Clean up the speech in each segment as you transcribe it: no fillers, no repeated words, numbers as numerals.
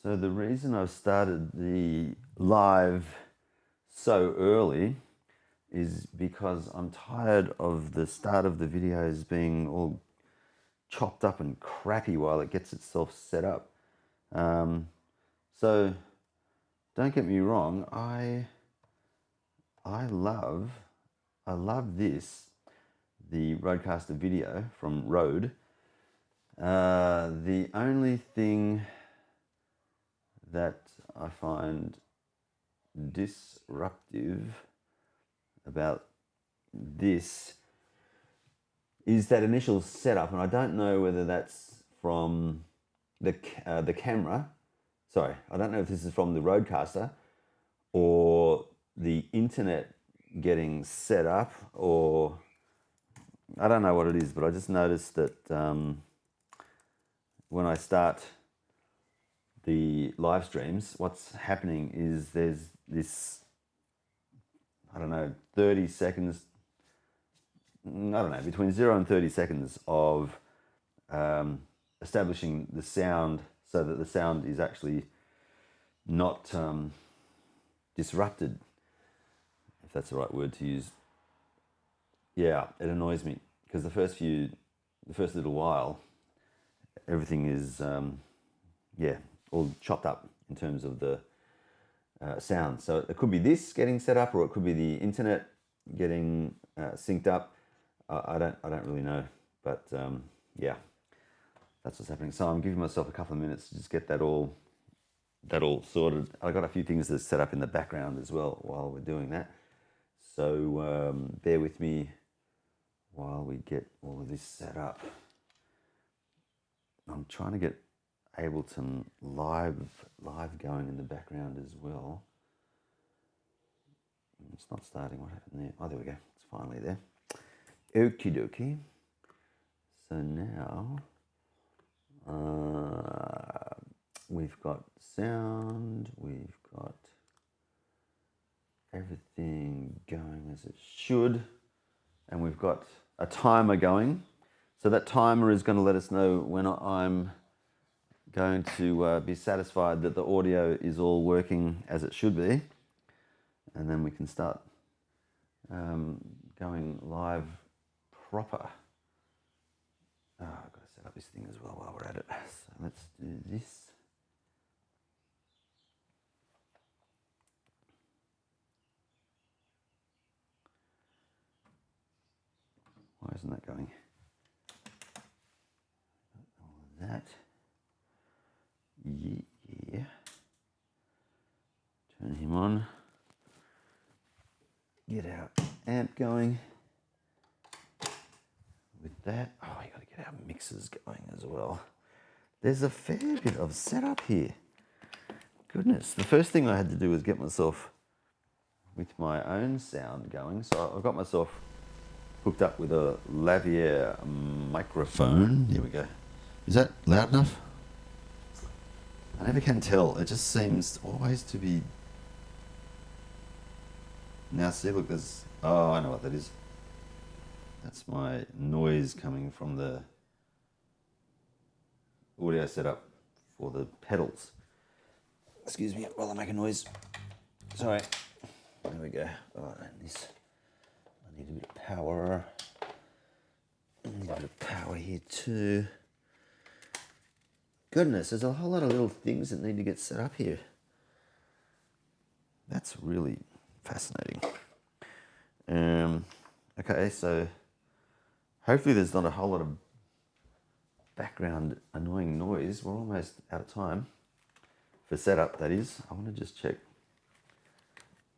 So the reason I've started the live so early is because I'm tired of the start of the videos being all chopped up and crappy while it gets itself set up. So don't get me wrong, I love this, the Rodecaster video from Rode. The only thing that I find disruptive about this is that initial setup, and I don't know whether that's from the camera. Sorry, I don't know if this is from the Rodecaster or the internet getting set up, or I don't know what it is, but I just noticed that when I start the live streams, what's happening is there's this, I don't know, 30 seconds, I don't know, between 0 and 30 seconds of establishing the sound so that the sound is actually not disrupted, if that's the right word to use. Yeah, it annoys me because the first little while, everything is, all chopped up in terms of the sound. So it could be this getting set up, or it could be the internet getting synced up. I don't really know, but yeah, that's what's happening. So I'm giving myself a couple of minutes to just get that all sorted. I got a few things to set up in the background as well while we're doing that. So bear with me while we get all of this set up. I'm trying to get Ableton live going in the background as well. It's not starting. What happened there? Oh, there we go. It's finally there. Okie dokie. So now we've got sound, we've got everything going as it should, and we've got a timer going. So that timer is going to let us know when I'm going to be satisfied that the audio is all working as it should be, and then we can start going live proper. I've got to set up this thing as well while we're at it. So let's do this. Why isn't that going? All of that. Yeah. Turn him on. Get our amp going. With that, you got to get our mixers going as well. There's a fair bit of setup here. Goodness, the first thing I had to do was get myself with my own sound going. So I've got myself hooked up with a lavalier microphone. Here we go. Is that loud enough? I never can tell. It just seems always to be. Now see, look, there's. Oh, I know what that is. That's my noise coming from the audio setup for the pedals. Excuse me while I make a noise. Sorry. There we go. Oh, this. I need a bit of power. I need a bit of power here too. Goodness, there's a whole lot of little things that need to get set up here. That's really fascinating. Okay, so hopefully there's not a whole lot of background annoying noise. We're almost out of time for setup, that is. I want to just check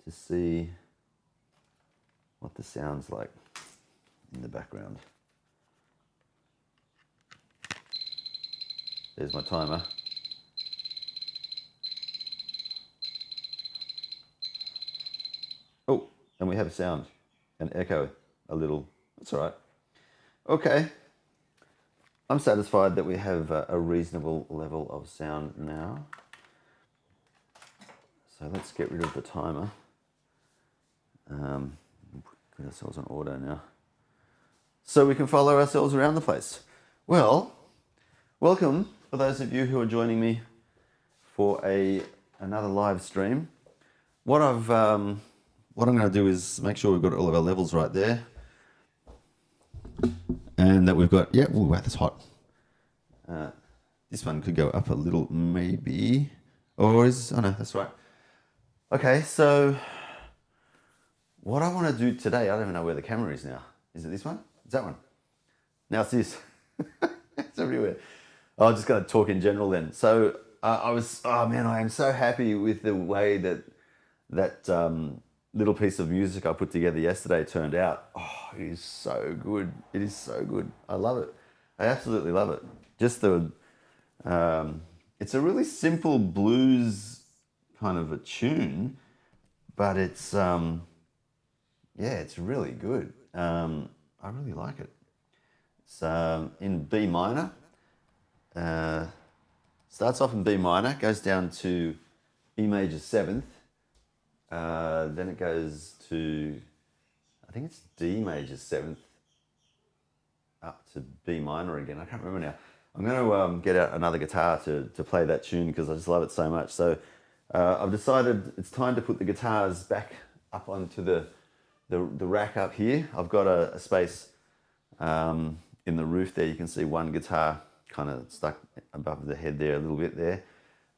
to see what the sound's like in the background. There's my timer. Oh, and we have a sound, an echo, a little. That's all right. Okay. I'm satisfied that we have a reasonable level of sound now. So let's get rid of the timer. Put ourselves on auto now, so we can follow ourselves around the place. Well, welcome for those of you who are joining me for another live stream. What I'm going to do is make sure we've got all of our levels right there, and that we've got ooh, wow, that's hot. This one could go up a little, maybe, oh no, that's right. Okay, so what I want to do today, I don't even know where the camera is now. Is it this one? Is that one? Now it's this. It's everywhere. I'm just going to talk in general then. So I am so happy with the way that little piece of music I put together yesterday turned out. Oh, it is so good. It is so good. I love it. I absolutely love it. Just it's a really simple blues kind of a tune, but it's it's really good. I really like it. It's in B minor. Starts off in B minor, goes down to E major 7th. Then it goes to, I think it's D major 7th, up to B minor again. I can't remember now. I'm going to get out another guitar to play that tune because I just love it so much. So I've decided it's time to put the guitars back up onto the rack up here. I've got a space in the roof there. You can see one guitar kind of stuck above the head there a little bit there.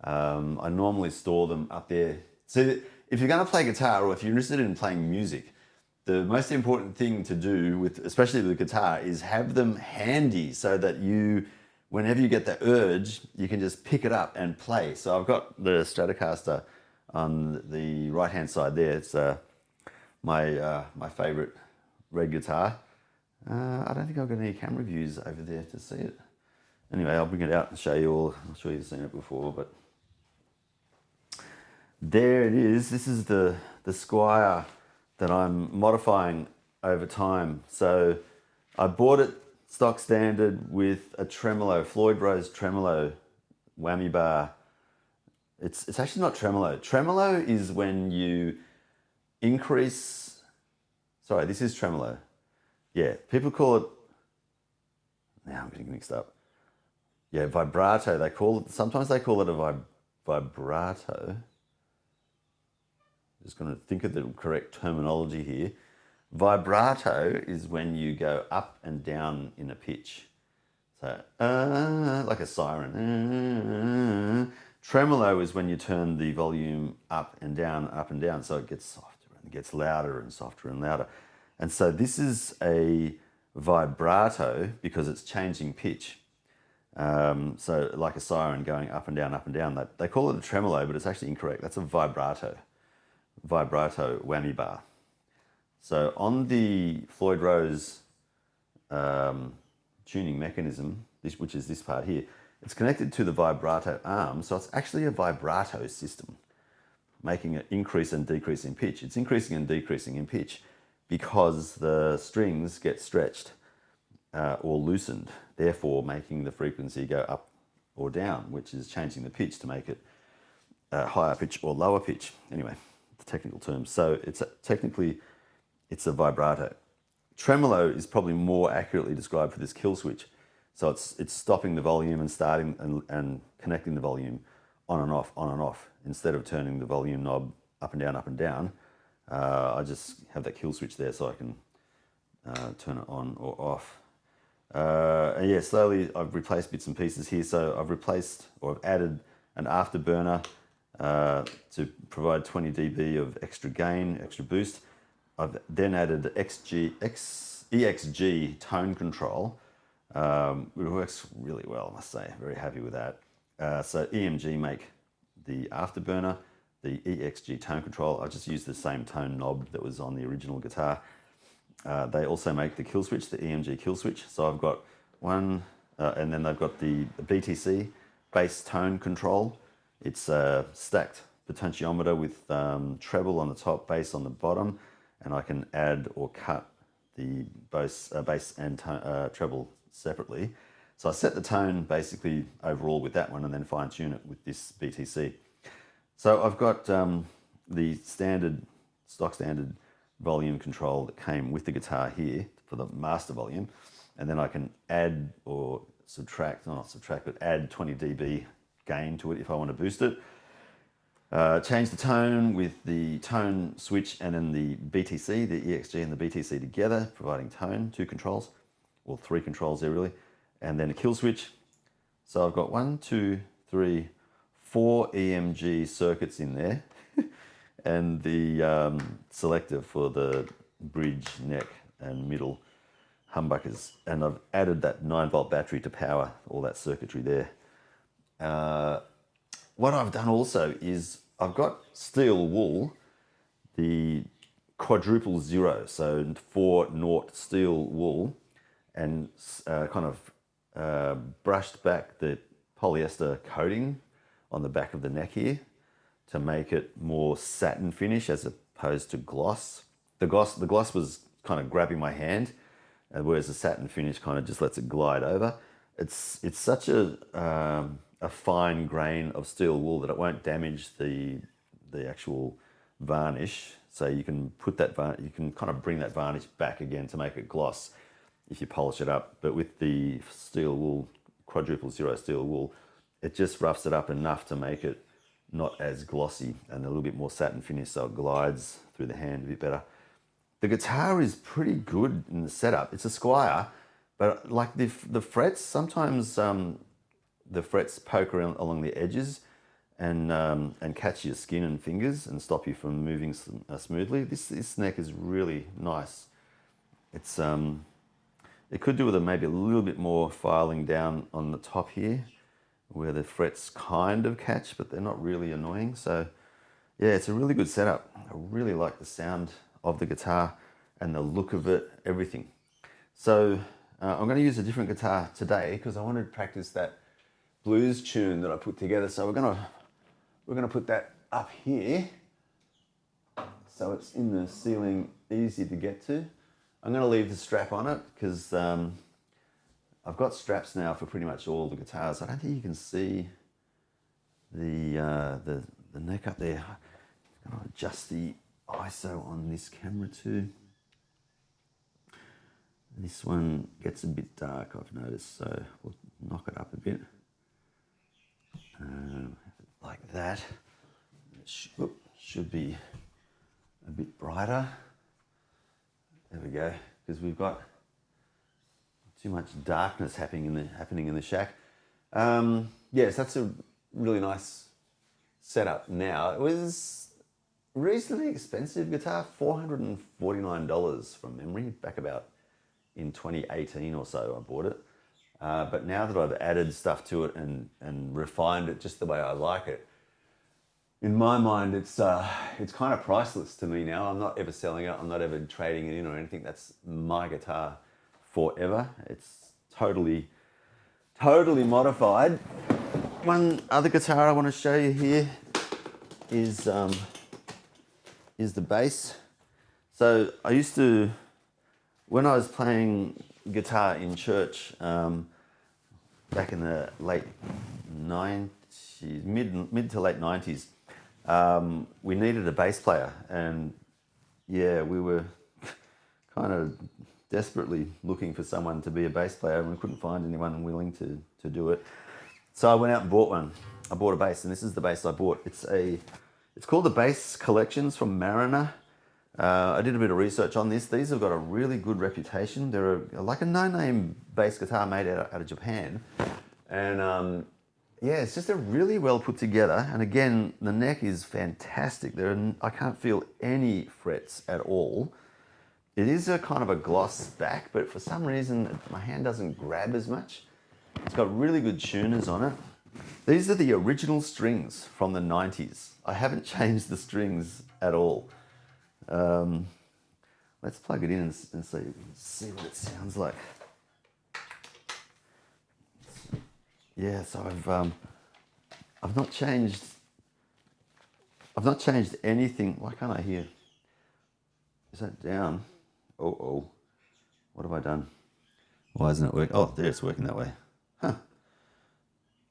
I normally store them up there. So if you're going to play guitar, or if you're interested in playing music, the most important thing to do, especially with guitar, is have them handy so that whenever you get the urge, you can just pick it up and play. So I've got the Stratocaster on the right-hand side there. It's my favorite red guitar. I don't think I've got any camera views over there to see it. Anyway, I'll bring it out and show you all. I'm sure you've seen it before, but there it is. This is the Squire that I'm modifying over time. So I bought it stock standard with a tremolo, Floyd Rose tremolo whammy bar. It's actually not tremolo. Tremolo is when you increase. Sorry, this is tremolo. Yeah, people call it. Now I'm getting mixed up. Yeah, vibrato. Sometimes they call it a vibrato. Just going to think of the correct terminology here. Vibrato is when you go up and down in a pitch. So, like a siren. Tremolo is when you turn the volume up and down, so it gets softer and it gets louder and softer and louder. And so this is a vibrato because it's changing pitch. So like a siren going up and down. They call it a tremolo, but it's actually incorrect. That's a vibrato whammy bar. So on the Floyd Rose tuning mechanism, which is this part here, it's connected to the vibrato arm, so it's actually a vibrato system, making an increase and decrease in pitch. It's increasing and decreasing in pitch because the strings get stretched or loosened, therefore making the frequency go up or down, which is changing the pitch to make it higher pitch or lower pitch. Anyway, the technical terms. So it's a vibrato. Tremolo is probably more accurately described for this kill switch. So it's stopping the volume and starting and connecting the volume on and off. Instead of turning the volume knob up and down, I just have that kill switch there so I can turn it on or off. And slowly I've replaced bits and pieces here. So I've added an afterburner to provide 20 dB of extra gain, extra boost. I've then added EXG tone control. It works really well, I must say. Very happy with that. So EMG make the afterburner, the EXG tone control. I just used the same tone knob that was on the original guitar. They also make the kill switch, the EMG kill switch. So I've got one, and then they've got the BTC, bass tone control. It's a stacked potentiometer with treble on the top, bass on the bottom, and I can add or cut the bass and treble separately. So I set the tone basically overall with that one and then fine tune it with this BTC. So I've got the stock standard volume control that came with the guitar here for the master volume, and then I can add or subtract, not subtract, but add 20 dB gain to it if I want to boost it. Change the tone with the tone switch and then the BTC, the EXG and the BTC together, providing tone, 2 controls, or 3 controls there really, and then a kill switch. So I've got 1, 2, 3, 4 EMG circuits in there, and the selector for the bridge, neck, and middle humbuckers. And I've added that 9-volt battery to power all that circuitry there. What I've done also is I've got steel wool, the quadruple 0, so 4 naught steel wool, and kind of brushed back the polyester coating on the back of the neck here to make it more satin finish as opposed to gloss. The gloss was kind of grabbing my hand, whereas the satin finish kind of just lets it glide over. It's such a fine grain of steel wool that it won't damage the actual varnish. So you can put that you can kind of bring that varnish back again to make it gloss if you polish it up. But with the steel wool, quadruple 0 steel wool, it just roughs it up enough to make it not as glossy and a little bit more satin finish, so it glides through the hand a bit better. The guitar is pretty good in the setup. It's a Squire, but like the frets, sometimes the frets poke around along the edges and catch your skin and fingers and stop you from moving smoothly. This neck is really nice. It's it could do with maybe a little bit more filing down on the top here, where the frets kind of catch, but they're not really annoying. So yeah, it's a really good setup. I really like the sound of the guitar and the look of it, everything. So I'm going to use a different guitar today because I wanted to practice that blues tune that I put together. So we're gonna put that up here, so it's in the ceiling, easy to get to. I'm going to leave the strap on it because I've got straps now for pretty much all the guitars. I don't think you can see the neck up there. I'm going to adjust the ISO on this camera too. This one gets a bit dark, I've noticed, so we'll knock it up a bit. Like that. It should be a bit brighter. There we go, because we've got too much darkness happening in the Schack. Yes, that's a really nice setup now. It was reasonably expensive guitar, $449 from memory, back about in 2018 or so I bought it. But now that I've added stuff to it and refined it just the way I like it, in my mind, it's kind of priceless to me now. I'm not ever selling it. I'm not ever trading it in or anything. That's my guitar forever. It's totally modified. One other guitar I want to show you here is the bass. So I used to, when I was playing guitar in church back in the late 90s, mid to late 90s, we needed a bass player, and yeah, we were kind of desperately looking for someone to be a bass player, and we couldn't find anyone willing to do it. So I went out and bought one. I bought a bass, and this is the bass I bought. It's called the Bass Collections from Mariner. I did a bit of research on this. These have got a really good reputation. They're like a no-name bass guitar made out of Japan. And yeah, it's just a really well put together. And again, the neck is fantastic. I can't feel any frets at all. It is a kind of a gloss back, but for some reason, my hand doesn't grab as much. It's got really good tuners on it. These are the original strings from the 90s. I haven't changed the strings at all. Let's plug it in and see what it sounds like. Yeah, so I've not changed anything. Why can't I hear? Is that down? Oh, what have I done? Why isn't it working? Oh, there, it's working that way. Huh.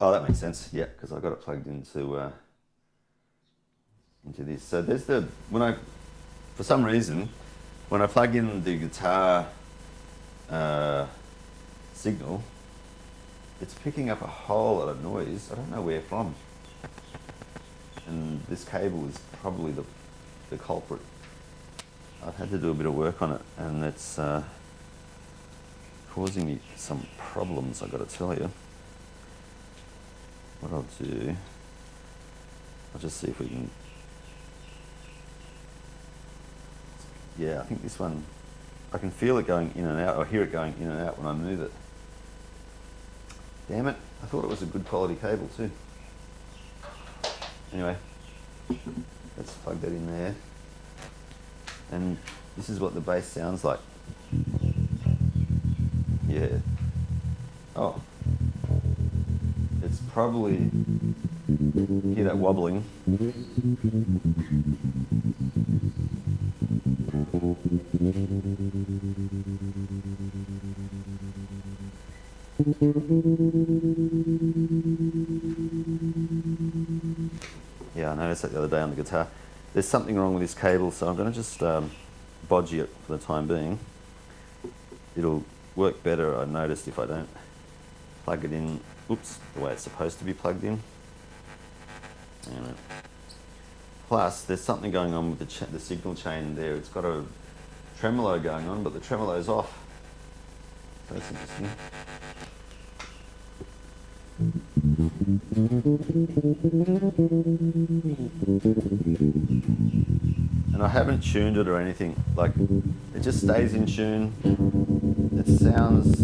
Oh, that makes sense. Yeah, because I got it plugged into this. So there's for some reason, when I plug in the guitar signal, it's picking up a whole lot of noise. I don't know where from. And this cable is probably the culprit. I've had to do a bit of work on it, and it's causing me some problems, I've got to tell you. What I'll do, I'll just see if we can, yeah, I think this one, I can feel it going in and out, or hear it going in and out when I move it. Damn it, I thought it was a good quality cable too. Anyway, let's plug that in there. And this is what the bass sounds like. Yeah. Oh. It's probably, hear that wobbling. Yeah, I noticed that the other day on the guitar. There's something wrong with this cable, so I'm going to just bodgy it for the time being. It'll work better, I noticed, if I don't plug it in, oops, the way it's supposed to be plugged in. Anyway. Plus, there's something going on with the signal chain there. It's got a tremolo going on, but the tremolo's off. So that's interesting. And I haven't tuned it or anything. Like, it just stays in tune. It sounds,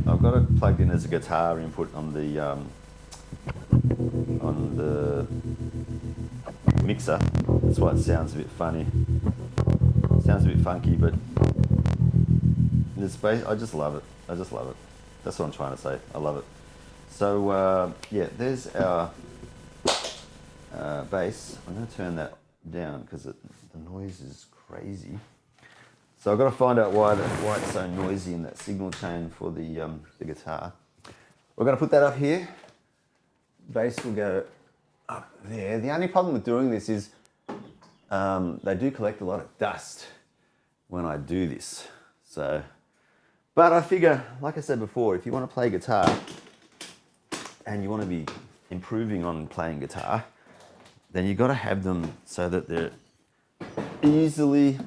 I've got it plugged in as a guitar input on the mixer. That's why it sounds a bit funny. It sounds a bit funky, but this bass, I just love it. I just love it. That's what I'm trying to say. I love it. So yeah, there's our bass. I'm going to turn that down because the noise is crazy. So I've got to find out why it's so noisy in that signal chain for the guitar. We're going to put that up here. Bass will go up there. The only problem with doing this is they do collect a lot of dust when I do this. So, but I figure, like I said before, if you want to play guitar and you want to be improving on playing guitar, then you've got to have them so that they're easily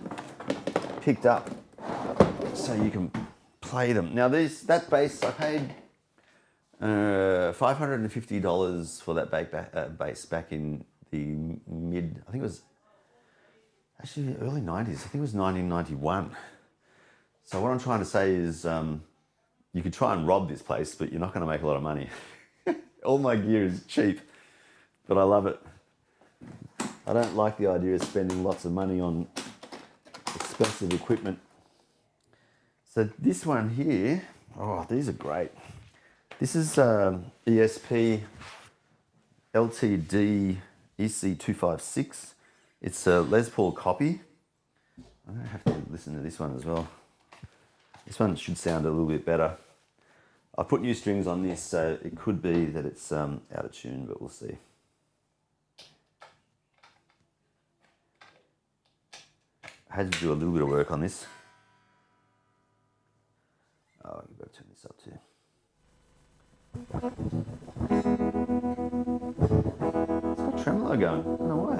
picked up so you can play them. Now that bass, I paid $550 for that bass back in the I think it was actually early 90s. I think it was 1991. So what I'm trying to say is you could try and rob this place, but you're not going to make a lot of money. All my gear is cheap, but I love it. I don't like the idea of spending lots of money on expensive equipment. So this one here, oh, these are great. This is ESP LTD EC256. It's a Les Paul copy. I'm going to have to listen to this one as well. This one should sound a little bit better. I put new strings on this, so it could be that it's out of tune, but we'll see. I had to do a little bit of work on this. Oh, you've got to turn this up too. It's got tremolo going. I don't know why.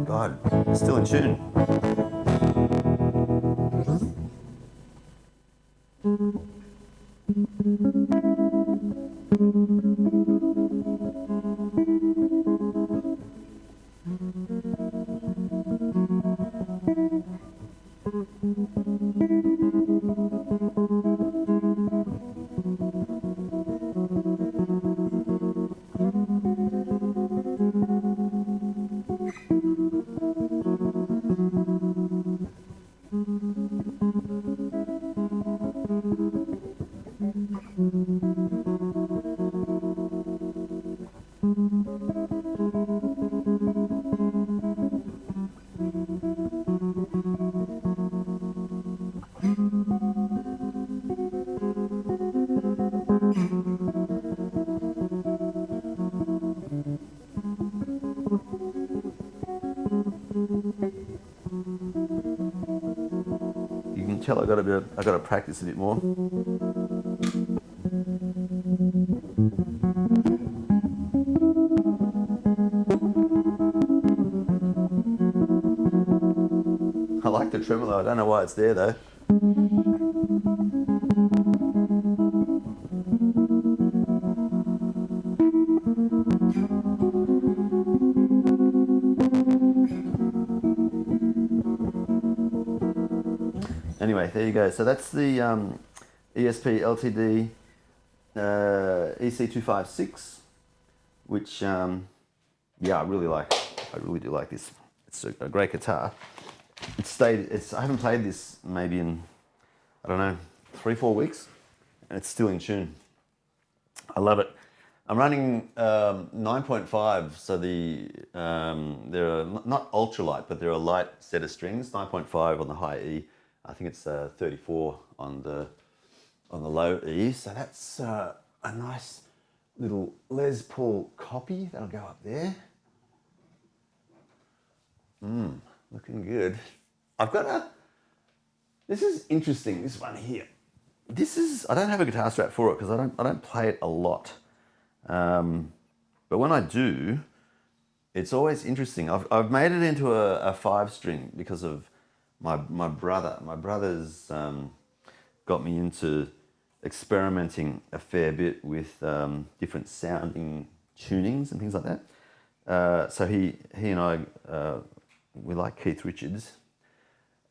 God, it's still in tune. tell I got to practice a bit more. I like the tremolo. I don't know why it's there though. Anyway, there you go. So that's the ESP LTD EC256, which yeah, I really like. I really do like this. It's a great guitar. I haven't played this maybe in, I don't know, 3-4 weeks, and it's still in tune. I love it. I'm running 9.5, so they're not ultralight, but they're a light set of strings. 9.5 on the high E. I think it's 34 on the low E. So that's a nice little Les Paul copy that'll go up there. Looking good. This is interesting, this one here. I don't have a guitar strap for it because I don't play it a lot. But when I do, it's always interesting. I've made it into a 5-string because of my brother. My brother's got me into experimenting a fair bit with different sounding tunings and things like that. So he and I, we like Keith Richards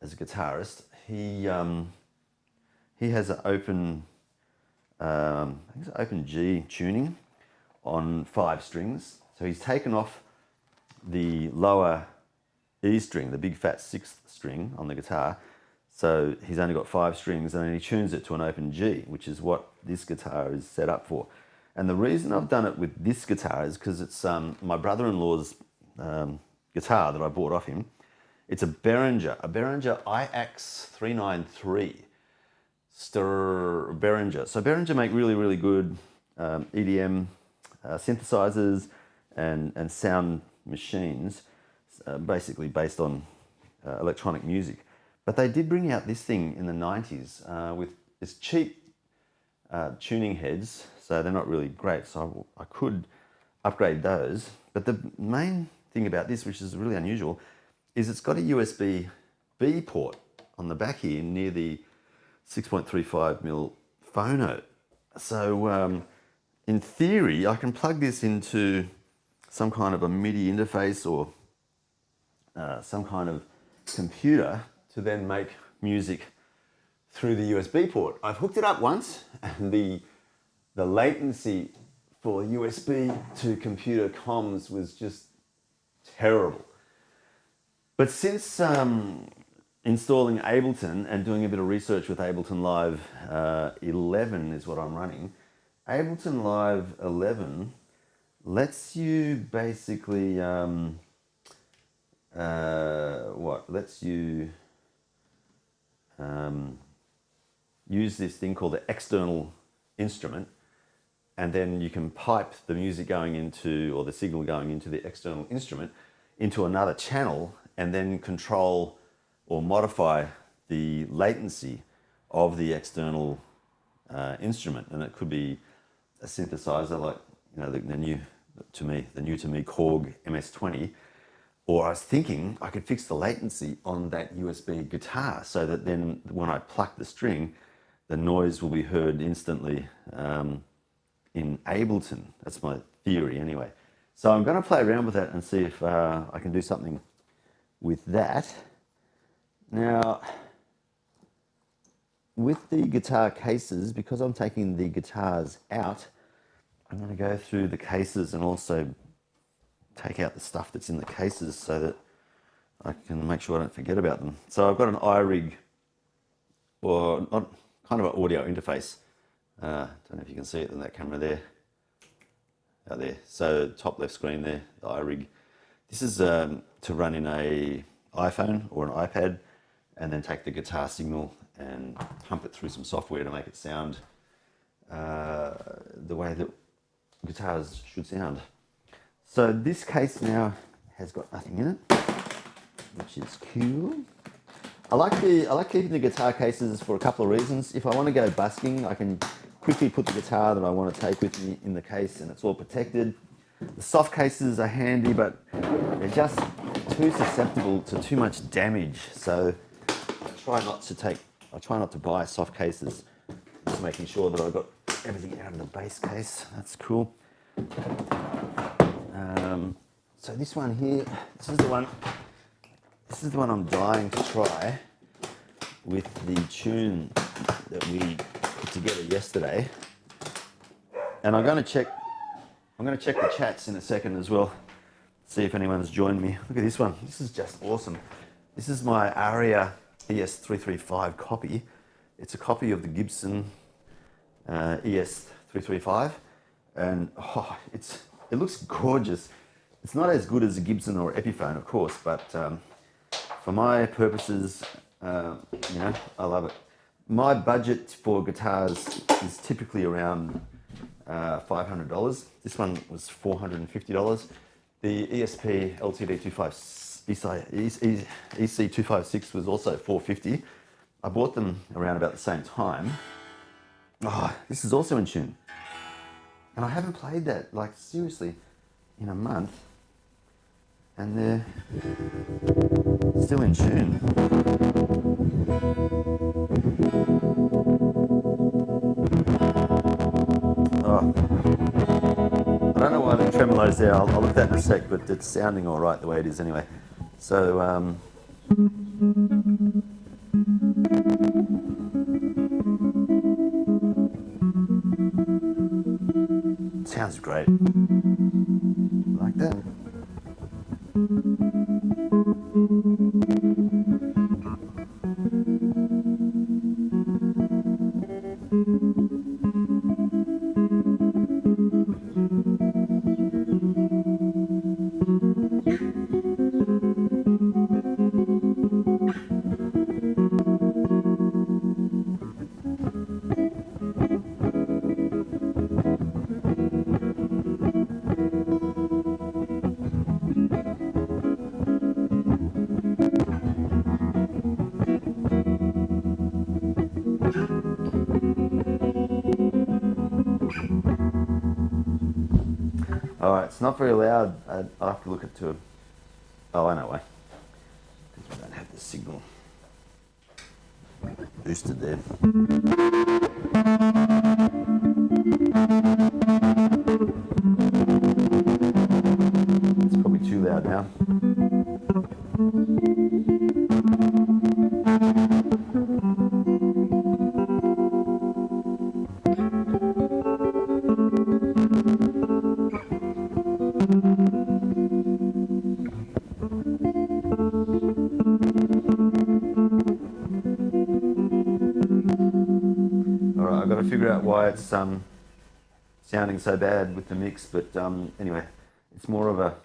as a guitarist. He has an open, I think it's open G tuning on 5 strings. So he's taken off the lower E string, the big fat 6th string on the guitar. So he's only got 5 strings, and then he tunes it to an open G, which is what this guitar is set up for. And the reason I've done it with this guitar is because it's my brother-in-law's guitar that I bought off him. It's a Behringer IX 393 Behringer. So Behringer make really, really good EDM synthesizers and sound machines, basically based on electronic music. But they did bring out this thing in the 90s with this cheap tuning heads, so they're not really great, so I could upgrade those. But the main thing about this, which is really unusual, is it's got a USB-B port on the back here near the 6.35mm phono. So in theory, I can plug this into some kind of a MIDI interface or some kind of computer to then make music through the USB port. I've hooked it up once, and the latency for USB to computer comms was just terrible. But since installing Ableton and doing a bit of research with Ableton Live 11 is what I'm running, Ableton Live 11 lets you basically lets you use this thing called the external instrument, and then you can pipe the music going into, or the signal going into the external instrument into another channel, and then control or modify the latency of the external instrument. And it could be a synthesizer like, you know, the new to me Korg MS-20. Or I was thinking I could fix the latency on that USB guitar so that then when I pluck the string, the noise will be heard instantly in Ableton. That's my theory anyway. So I'm going to play around with that and see if I can do something with that. Now, with the guitar cases, because I'm taking the guitars out, I'm going to go through the cases and also take out the stuff that's in the cases so that I can make sure I don't forget about them. So I've got an iRig, or not, kind of an audio interface. Don't know if you can see it in that camera there. Out there. So top left screen there, the iRig. This is to run in a iPhone or an iPad, and then take the guitar signal and pump it through some software to make it sound the way that guitars should sound. So this case now has got nothing in it, which is cool. I like keeping the guitar cases for a couple of reasons. If I want to go busking, I can quickly put the guitar that I want to take with me in the case, and it's all protected. The soft cases are handy, but they're just too susceptible to too much damage. So I try not to buy soft cases. Just making sure that I've got everything out of the base case. That's cool. So this one here, this is the one I'm dying to try with the tune that we put together yesterday. And I'm going to check the chats in a second as well, see if anyone's joined me. Look at this one. This is just awesome. This is my Aria ES335 copy. It's a copy of the Gibson ES335, and it looks gorgeous. It's not as good as a Gibson or Epiphone, of course, but for my purposes, I love it. My budget for guitars is typically around $500. This one was $450. The ESP LTD EC256 was also $450. I bought them around about the same time. Oh, this is also in tune. And I haven't played that, like, seriously, in a month. And they're still in tune. Oh, I don't know why the tremolo's there. I'll look at that in a sec, but it's sounding all right the way it is anyway. So, sounds great. Like that. Alright, it's not very loud. I'll have to look at two. Oh, I know why. Because we don't have the signal boosted there. It's probably too loud now. Alright, I've got to figure out why it's sounding so bad with the mix, but anyway, it's more of a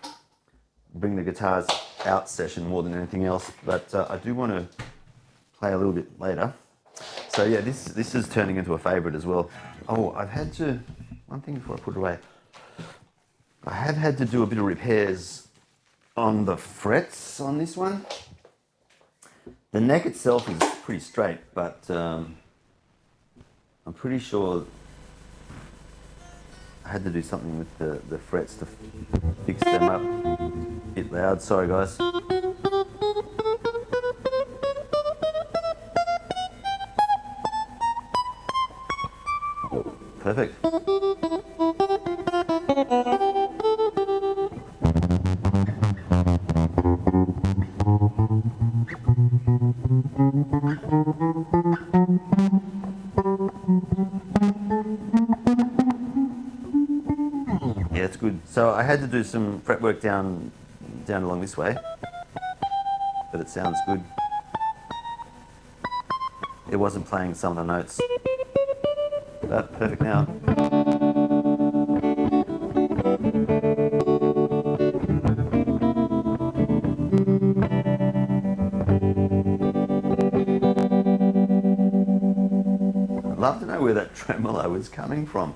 bring the guitars out session more than anything else, but I do want to play a little bit later. So yeah, this is turning into a favourite as well. Oh, I've had to, one thing before I put it away, I have had to do a bit of repairs on the frets on this one. The neck itself is pretty straight, but I'm pretty sure I had to do something with the frets to fix them up. A bit loud, sorry guys. Perfect. Yeah, it's good. So I had to do some fretwork down along this way, but it sounds good. It wasn't playing some of the notes. But perfect now. I'd love to know where that tremolo is coming from.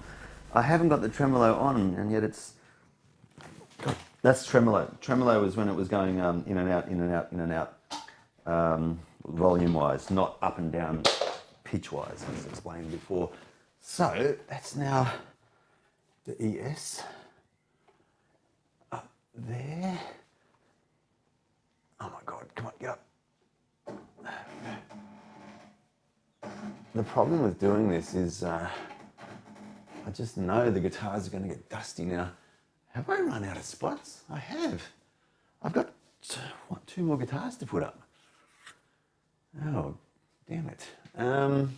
I haven't got the tremolo on, and yet it's... That's tremolo. Tremolo was when it was going in and out, in and out, in and out. volume-wise, not up and down pitch-wise, as explained before. So that's now the ES up there. Oh my God, come on, get up. The problem with doing this is I just know the guitars are going to get dusty now. Have I run out of spots? I have. I've got, what, 2 more guitars to put up. Oh, damn it. Well,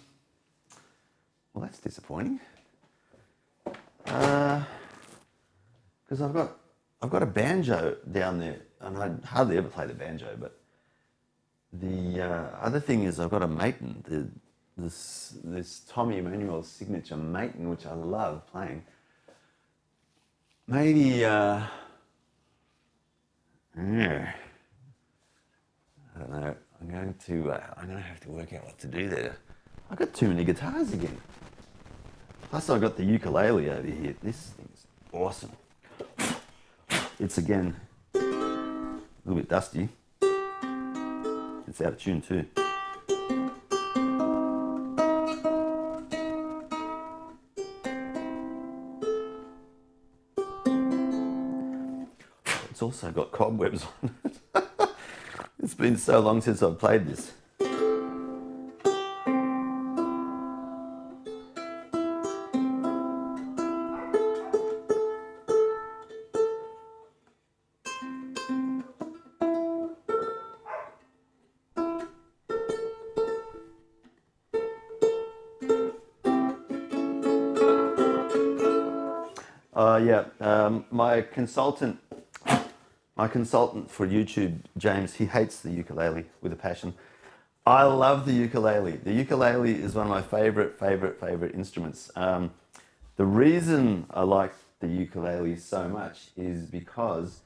that's disappointing. Because I've got a banjo down there, and I hardly ever play the banjo, but the other thing is I've got a Maton, this Tommy Emmanuel's signature Maton, which I love playing. Maybe, yeah, I don't know. I'm going to have to work out what to do there. I've got too many guitars again. Plus I've got the ukulele over here. This thing's awesome. It's again a little bit dusty. It's out of tune too. It's also got cobwebs on it. It's been so long since I've played this. My consultant for YouTube, James, he hates the ukulele with a passion. I love the ukulele. The ukulele is one of my favorite instruments. The reason I like the ukulele so much is because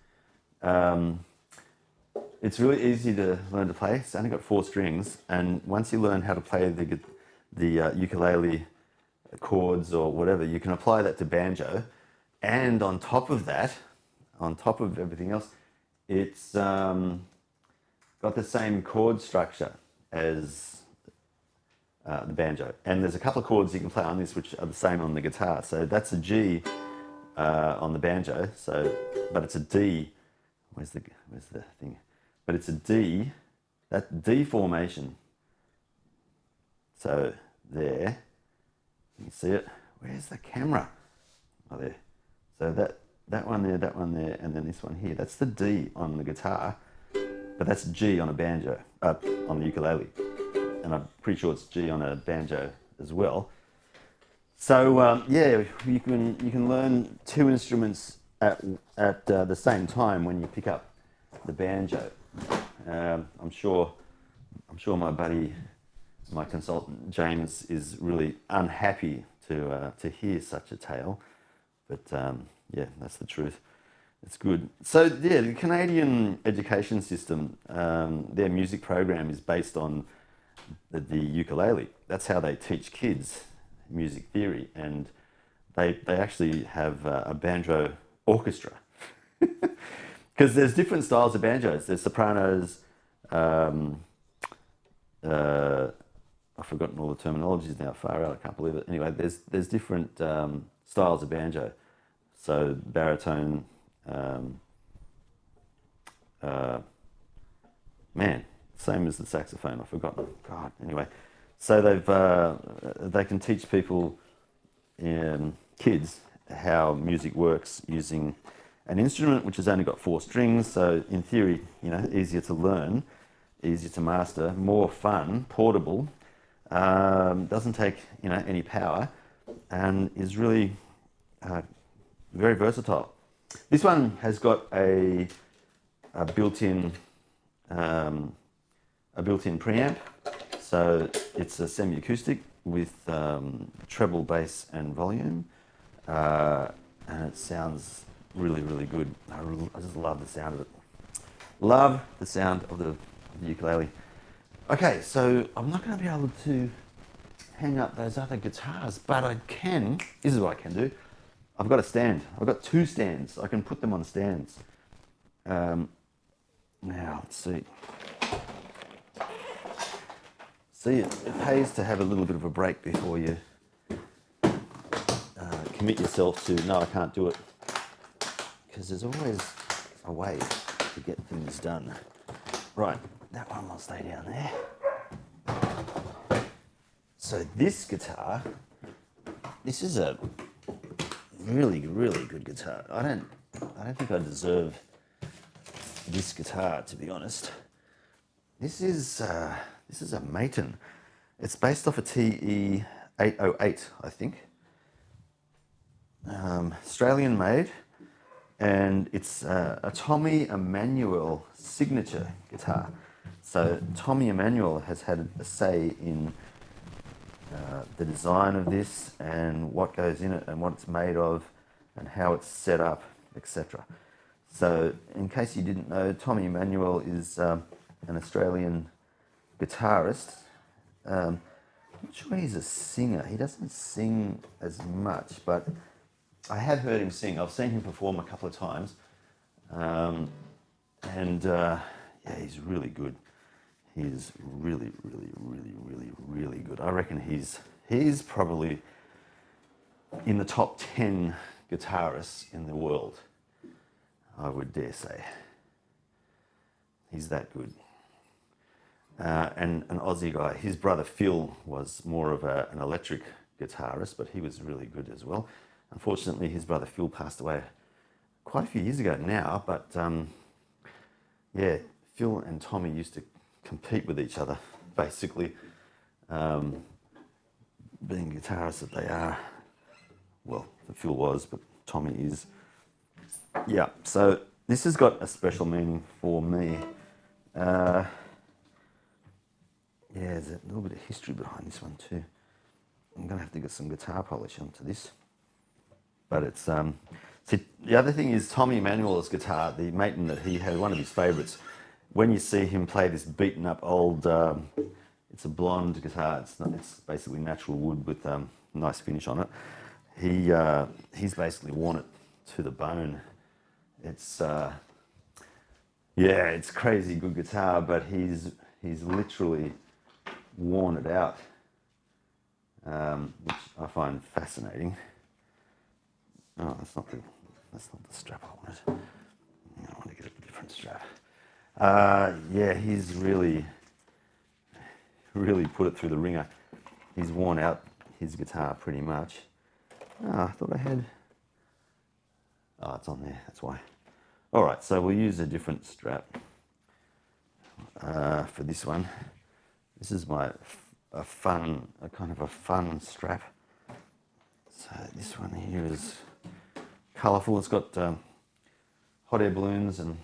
it's really easy to learn to play. It's only got 4 strings, and once you learn how to play the ukulele chords or whatever, you can apply that to banjo. And on top of that, on top of everything else, it's got the same chord structure as the banjo. And there's a couple of chords you can play on this which are the same on the guitar. So that's a G on the banjo. So, but it's a D. Where's the thing? But it's a D. That D formation. So there, you see it. Where's the camera? Oh, there. So that one there, and then this one here. That's the D on the guitar, but that's G on a banjo, on the ukulele, and I'm pretty sure it's G on a banjo as well. So yeah, you can learn 2 instruments at the same time when you pick up the banjo. I'm sure my buddy, my consultant James, is really unhappy to hear such a tale. But yeah, that's the truth. It's good. So yeah, the Canadian education system, their music program is based on the ukulele. That's how they teach kids music theory, and they actually have a banjo orchestra. Because there's different styles of banjos. There's sopranos. I've forgotten all the terminologies now. Far out, I can't believe it. Anyway, there's different styles of banjo. So baritone, same as the saxophone. I've forgotten. God. Anyway, so they can teach people, kids, how music works using an instrument which has only got 4 strings. So in theory, easier to learn, easier to master, more fun, portable, doesn't take any power, and is really very versatile. This one has got a built-in preamp, so it's a semi-acoustic with treble, bass, and volume, and it sounds really good. I just love the sound of it. Love the sound of the ukulele. Okay, so I'm not going to be able to hang up those other guitars, but I can. This is what I can do. I've got a stand. I've got 2 stands. I can put them on stands. Now, let's see. See, it pays to have a little bit of a break before you commit yourself to, no, I can't do it. Because there's always a way to get things done. Right, that one will stay down there. So this guitar, this is a really, really good guitar. I don't think I deserve this guitar, to be honest. This is a Maton. It's based off a TE808, I think. Australian made, and it's a Tommy Emmanuel signature guitar. So Tommy Emmanuel has had a say in the design of this and what goes in it and what it's made of and how it's set up, etc. So in case you didn't know, Tommy Emmanuel is an Australian guitarist. I'm not sure he's a singer. He doesn't sing as much, but I have heard him sing. I've seen him perform a couple of times. Yeah, he's really good. He's really, really, really, really, really good. I reckon he's probably in the top 10 guitarists in the world, I would dare say. He's that good. And an Aussie guy, his brother Phil was more of an electric guitarist, but he was really good as well. Unfortunately, his brother Phil passed away quite a few years ago now, but yeah, Phil and Tommy used to compete with each other, basically, being guitarists that they are. Well, Phil was, but Tommy is. Yeah, so this has got a special meaning for me. Yeah, there's a little bit of history behind this one too. I'm going to have to get some guitar polish onto this. But it's, see, the other thing is Tommy Emmanuel's guitar, the Maton that he had, one of his favourites, when you see him play this beaten up old, it's a blonde guitar, it's basically natural wood with nice finish on it. He's basically worn it to the bone. It's, yeah, it's crazy good guitar, but he's literally worn it out, which I find fascinating. Oh, that's not the strap I wanted. I want to get a different strap. Yeah, he's really put it through the ringer. He's worn out his guitar pretty much. Oh, I thought I had. Oh, it's on there. That's why. All right, so we'll use a different strap for this one. This is a kind of a fun strap. So this one here is colourful. It's got hot air balloons and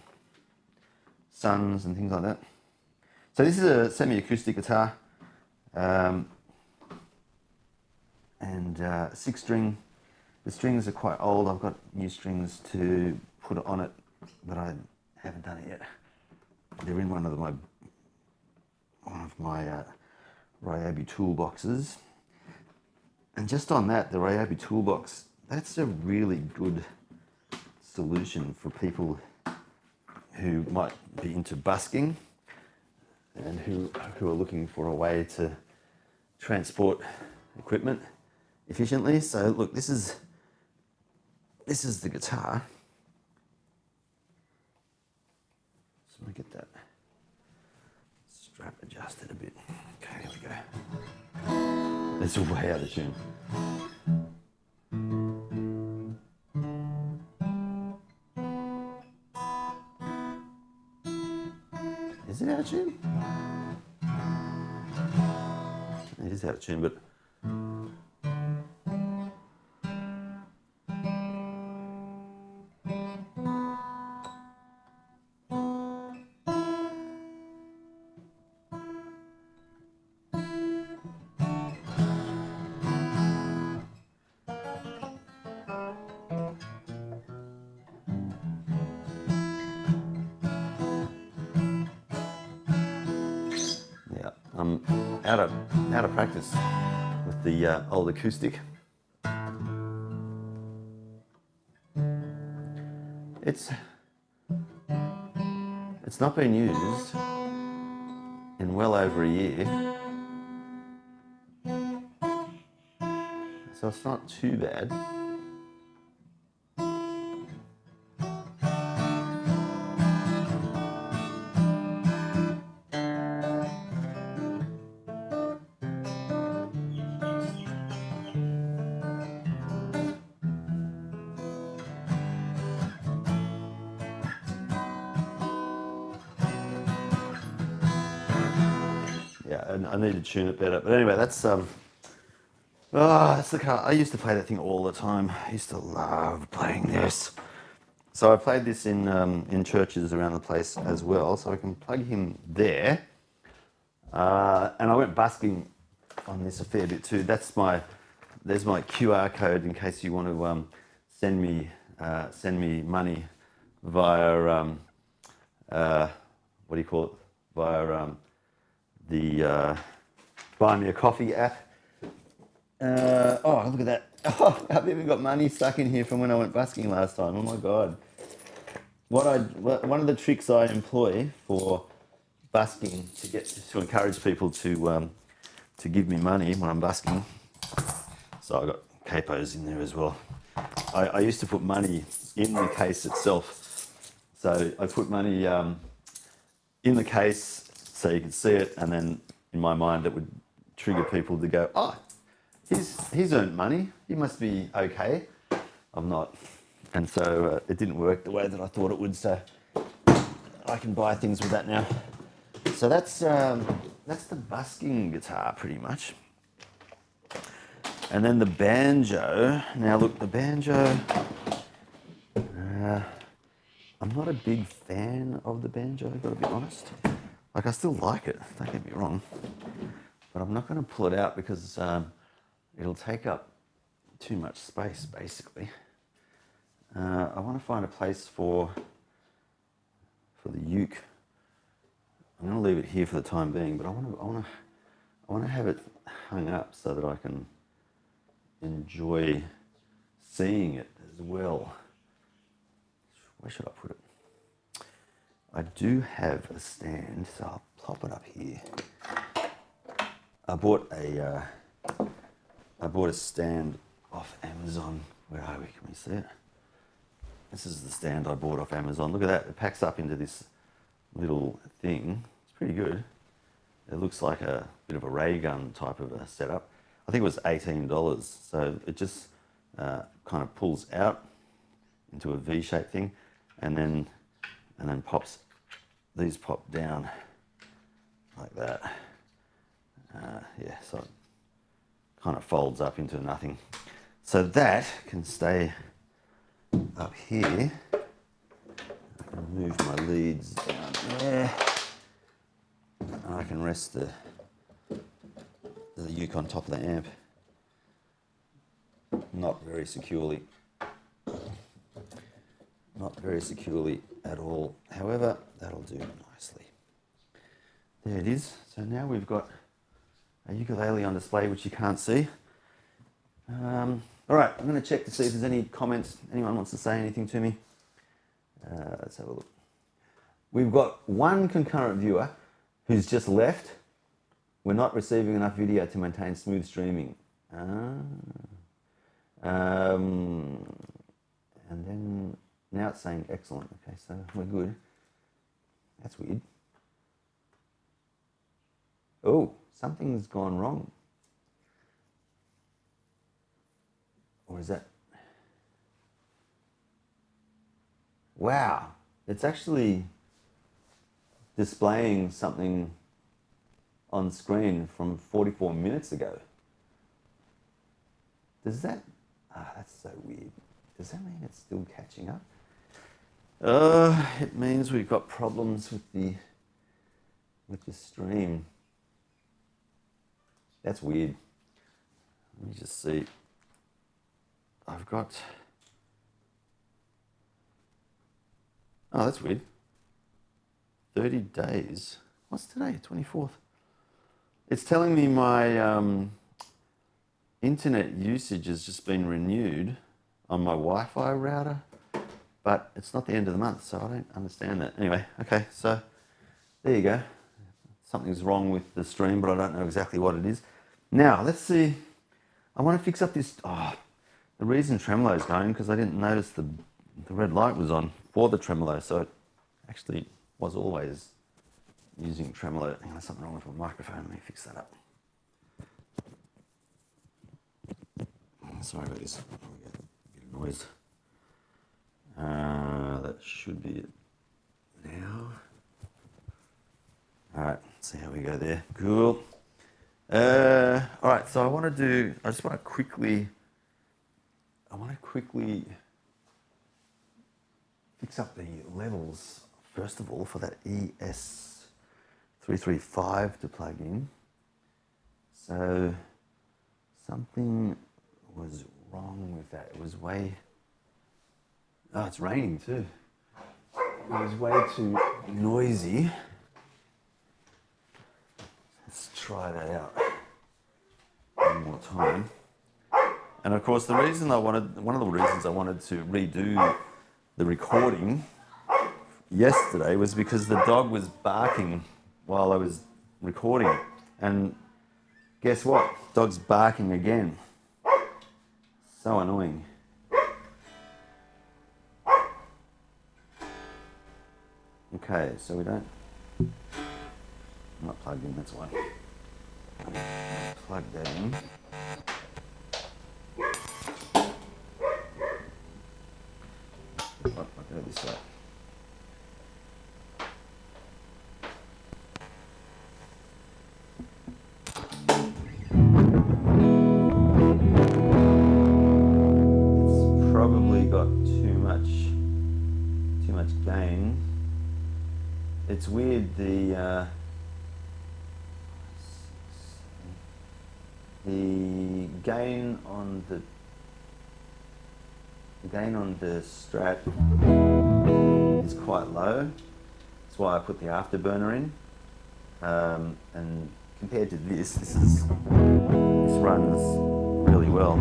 suns and things like that. So this is a semi-acoustic guitar, and 6-string. The strings are quite old. I've got new strings to put on it, but I haven't done it yet. They're in one of my Ryobi toolboxes. And just on that, the Ryobi toolbox, that's a really good solution for people who might be into busking and who are looking for a way to transport equipment efficiently. So look, this is the guitar. Just want to get that strap adjusted a bit. Okay, here we go. It's way out of tune. Is it out of tune? It is out of tune, but yeah, I'm out of practice with the old acoustic. It's not been used in well over a year, So it's not too bad. Yeah, and I need to tune it better. But anyway, that's that's the car. I used to play that thing all the time. I used to love playing this. So I played this in churches around the place as well. So I can plug him there. And I went busking on this a fair bit too. There's my QR code in case you want to send me money via what do you call it? Via the Buy Me a Coffee app. Oh, look at that. Oh, I've even got money stuck in here from when I went busking last time. Oh my God. One of the tricks I employ for busking to encourage people to give me money when I'm busking. So I got capos in there as well. I used to put money in the case itself. So I put money in the case so you could see it, and then in my mind it would trigger people to go, oh, he's earned money. He must be okay. I'm not. And so it didn't work the way that I thought it would. So I can buy things with that now. So that's the busking guitar pretty much. And then the banjo. Now look, the banjo. I'm not a big fan of the banjo, I've got to be honest. Like, I still like it, don't get me wrong. But I'm not going to pull it out because it'll take up too much space, basically. I want to find a place for the uke. I'm going to leave it here for the time being, but I want to have it hung up so that I can enjoy seeing it as well. Where should I put it? I do have a stand, so I'll plop it up here. I bought a stand off Amazon. Where are we? Can we see it? This is the stand I bought off Amazon. Look at that. It packs up into this little thing. It's pretty good. It looks like a bit of a ray gun type of a setup. I think it was $18. So it just kind of pulls out into a V-shaped thing, and then pops. These pop down like that. Yeah, so it kind of folds up into nothing. So that can stay up here. I can move my leads down there. And I can rest the uke on top of the amp. Not very securely. Not very securely at all. However, that'll do nicely. There it is. So now we've got a ukulele on display, which you can't see. All right, I'm going to check to see if there's any comments. Anyone wants to say anything to me? Let's have a look. We've got one concurrent viewer who's just left. We're not receiving enough video to maintain smooth streaming. And then now it's saying excellent. Okay, so we're good. That's weird. Oh, something's gone wrong. Or is that... Wow, it's actually displaying something on screen from 44 minutes ago. Does that... that's so weird. Does that mean it's still catching up? It means we've got problems with the stream. That's weird. Let me just see. I've got... Oh, that's weird. 30 days. What's today? 24th. It's telling me my internet usage has just been renewed on my Wi-Fi router, but it's not the end of the month, so I don't understand that. Anyway, okay, so there you go. Something's wrong with the stream, but I don't know exactly what it is. Now, let's see I want to fix up this. Oh, the reason tremolo's going because I didn't notice the red light was on for the tremolo, so it actually was always using tremolo. Hang on, there's something wrong with my microphone. Let me fix that up. Sorry about this. Oh, we get a bit of noise. That should be it now. All right, see how we go there. Cool. All right, so I just want to quickly fix up the levels, first of all, for that ES335 to plug in. So something was wrong with that. It was it's raining too. It was way too noisy. Let's try that out one more time. And of course, one of the reasons I wanted to redo the recording yesterday was because the dog was barking while I was recording. And guess what? Dog's barking again. So annoying. Okay, so we don't... I'm not plugged in, that's why. Plug that in. I'll go this way. It's probably got too much gain. It's weird, the gain on the Strat is quite low. That's why I put the afterburner in. And compared to this runs really well.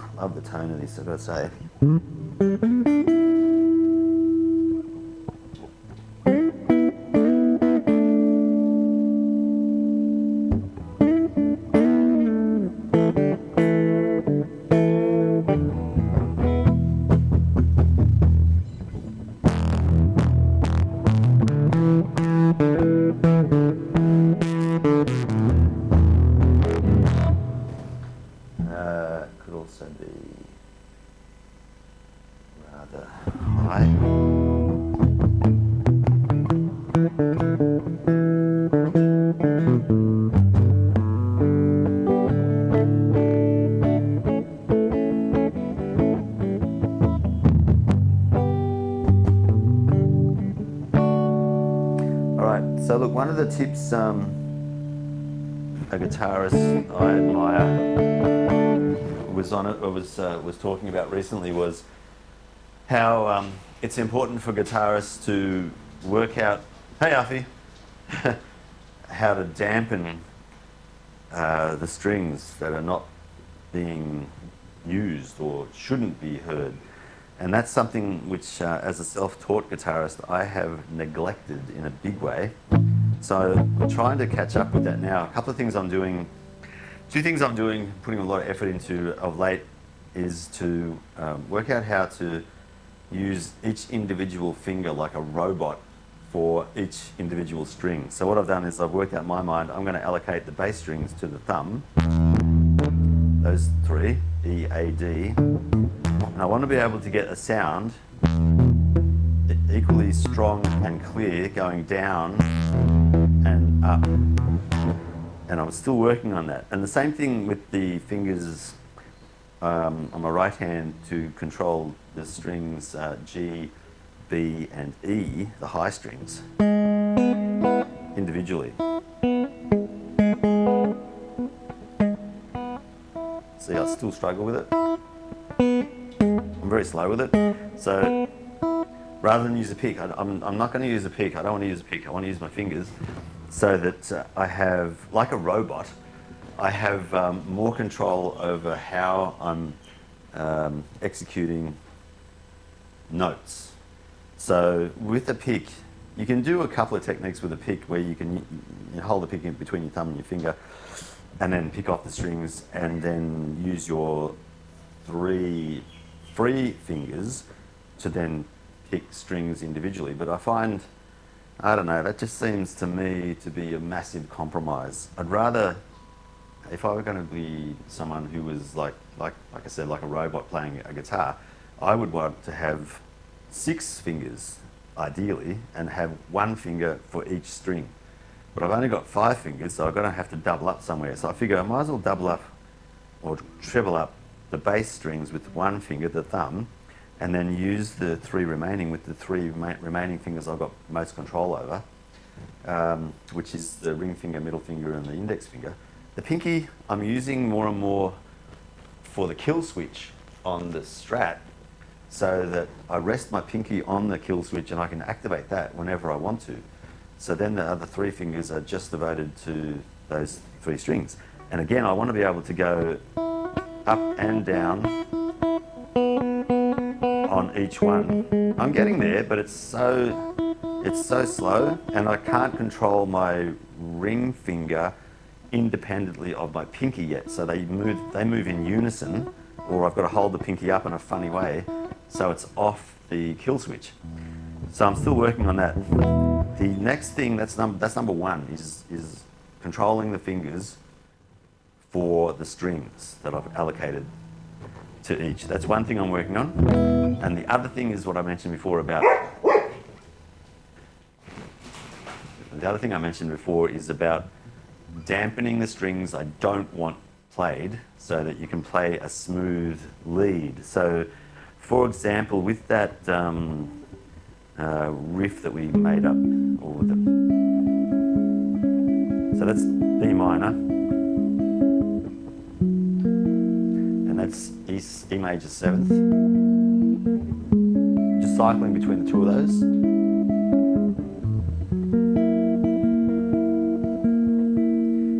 I love the tone of this, I've got to say. Could also be rather high. All right, so look, one of the tips a guitarist I admire was talking about recently was how it's important for guitarists to work out, hey Alfie, how to dampen the strings that are not being used or shouldn't be heard. And that's something which, as a self-taught guitarist, I have neglected in a big way. So I'm trying to catch up with that now. A couple of things I'm doing, putting a lot of effort into of late, is to work out how to use each individual finger like a robot for each individual string. So what I've done is I've worked out in my mind, I'm going to allocate the bass strings to the thumb, those three, E, A, D, and I want to be able to get a sound equally strong and clear going down and up. And I'm still working on that. And the same thing with the fingers on my right hand to control the strings G, B and E, the high strings, individually. See, I still struggle with it. I'm very slow with it. So rather than use a pick, I'm not going to use a pick. I don't want to use a pick. I want to use my fingers so that I have, like a robot, I have more control over how I'm executing notes. So with the pick, you can do a couple of techniques with a pick where you hold the pick in between your thumb and your finger and then pick off the strings and then use your 3 free fingers to then pick strings individually. But I find, I don't know, that just seems to me to be a massive compromise. I'd rather, if I were going to be someone who was like I said, like a robot playing a guitar, I would want to have 6 fingers, ideally, and have 1 finger for each string. But I've only got 5 fingers, so I'm going to have to double up somewhere. So I figure I might as well double up or treble up the bass strings with 1 finger, the thumb, and then use the 3 remaining with the 3 remaining fingers I've got most control over, which is the ring finger, middle finger, and the index finger. The pinky I'm using more and more for the kill switch on the Strat, so that I rest my pinky on the kill switch and I can activate that whenever I want to. So then the other 3 fingers are just devoted to those 3 strings. And again, I want to be able to go up and down on each one. I'm getting there, but it's so slow, and I can't control my ring finger independently of my pinky yet. So they move in unison, or I've got to hold the pinky up in a funny way so it's off the kill switch. So I'm still working on that. The next thing, that's number 1, is controlling the fingers for the strings that I've allocated to each. That's one thing I'm working on. And the other thing is what I mentioned before about, dampening the strings I don't want played so that you can play a smooth lead. So, for example, with that riff that we made up, so that's B minor, and that's E major 7th. Just cycling between the 2 of those.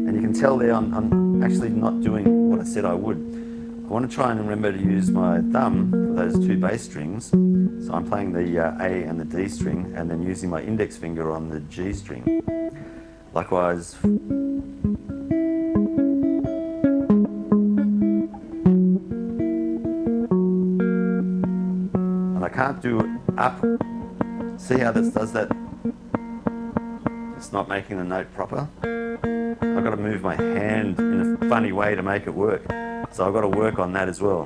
And you can tell there I'm actually not doing what I said I would. I want to try and remember to use my thumb for those 2 bass strings. So I'm playing the A and the D string, and then using my index finger on the G string. Likewise, and I can't do up. See how this does that? It's not making the note proper. I've got to move my hand in a funny way to make it work. So I've got to work on that as well.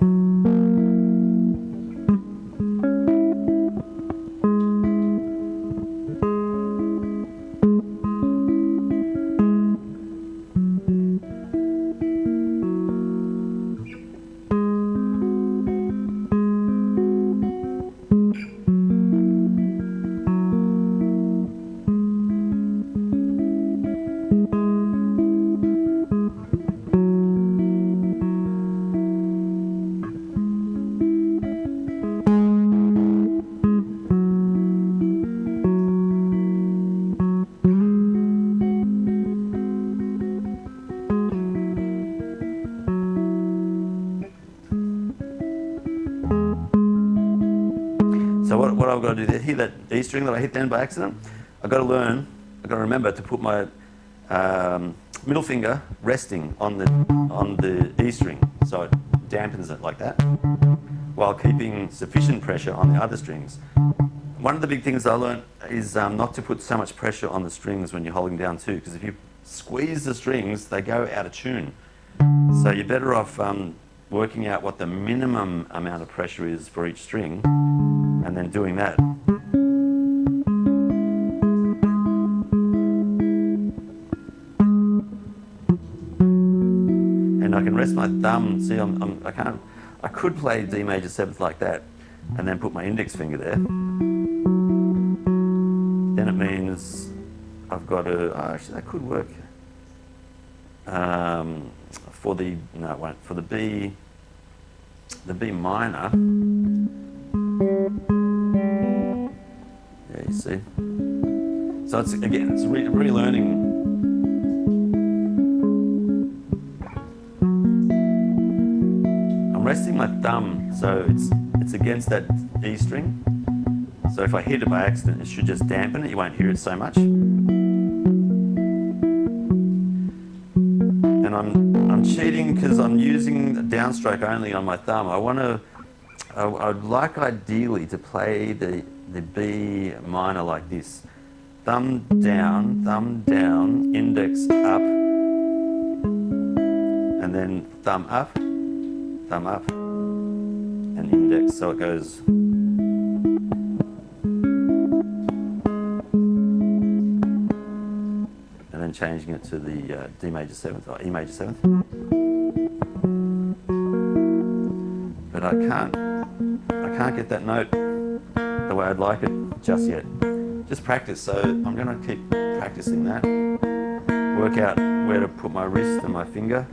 So what I've got to do there, hear that E string that I hit then by accident? I've got to remember to put my middle finger resting on the E string, so it dampens it like that, while keeping sufficient pressure on the other strings. One of the big things I learned is not to put so much pressure on the strings when you're holding down 2, because if you squeeze the strings, they go out of tune. So you're better off working out what the minimum amount of pressure is for each string, and then doing that. And I can rest my thumb. See, I could play D major 7th like that, and then put my index finger there. Then it means I've got to. Actually, that could work. For the B minor. Yeah, you see. So it's relearning. I'm resting my thumb, so it's against that E string. So if I hit it by accident, it should just dampen it. You won't hear it so much. And I'm cheating because I'm using a downstroke only on my thumb. I'd like ideally to play the B minor like this. Thumb down, index up, and then thumb up, and index. So it goes. And then changing it to the D major 7th or E major 7th. But I can't get that note the way I'd like it just yet. Just practice, so I'm going to keep practicing that. Work out where to put my wrist and my finger.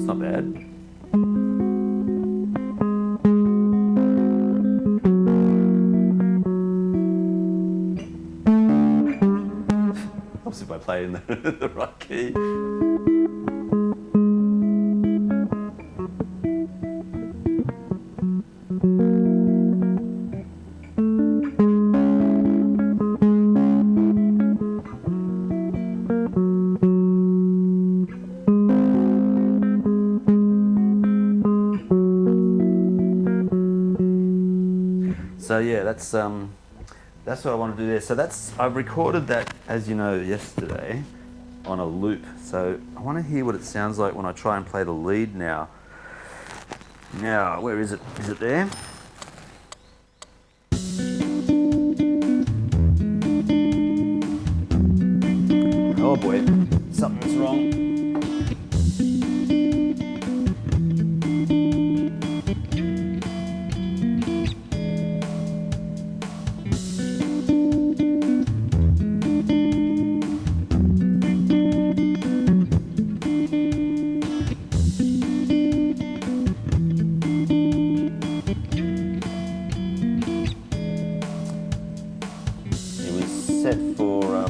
Not bad. Helps if I play in the right key. So yeah, that's what I want to do there. So I've recorded that, as you know, yesterday on a loop. So I want to hear what it sounds like when I try and play the lead now. Now, where is it? Is it there? Oh boy, something's wrong. Set for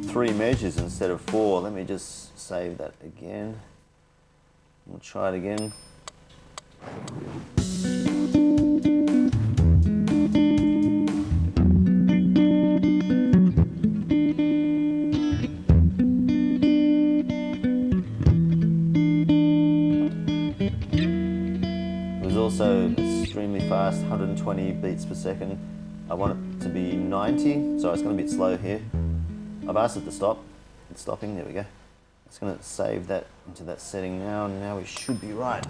3 measures instead of 4. Let me just save that again. We'll try it again. It was also extremely fast, 120 beats per second. I want it to be 90, so it's going to be a bit slow here. I've asked it to stop. It's stopping, there we go. It's going to save that into that setting now, and now we should be right.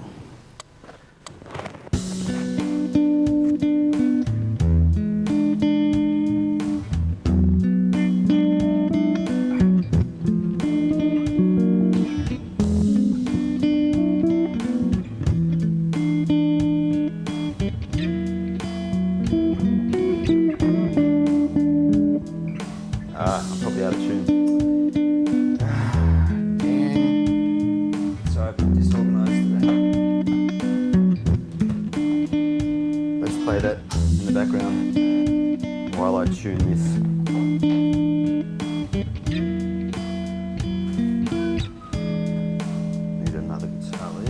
I'm probably out of tune. Dang. Sorry, I've been disorganized today. Let's play that in the background while I tune this. Need another guitar lead.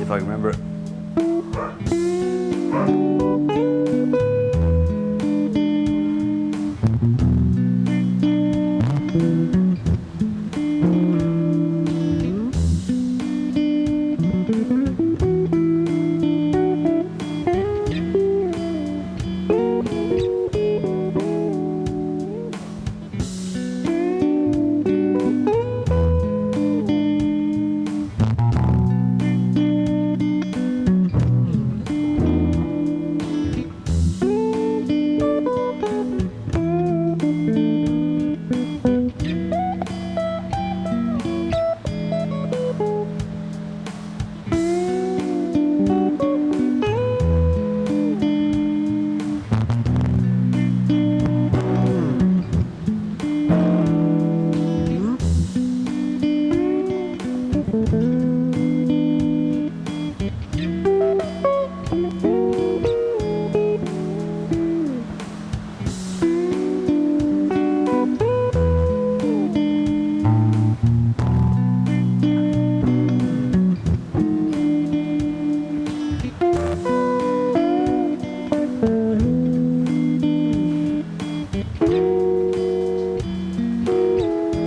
if I can remember it.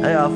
Hey, Alf.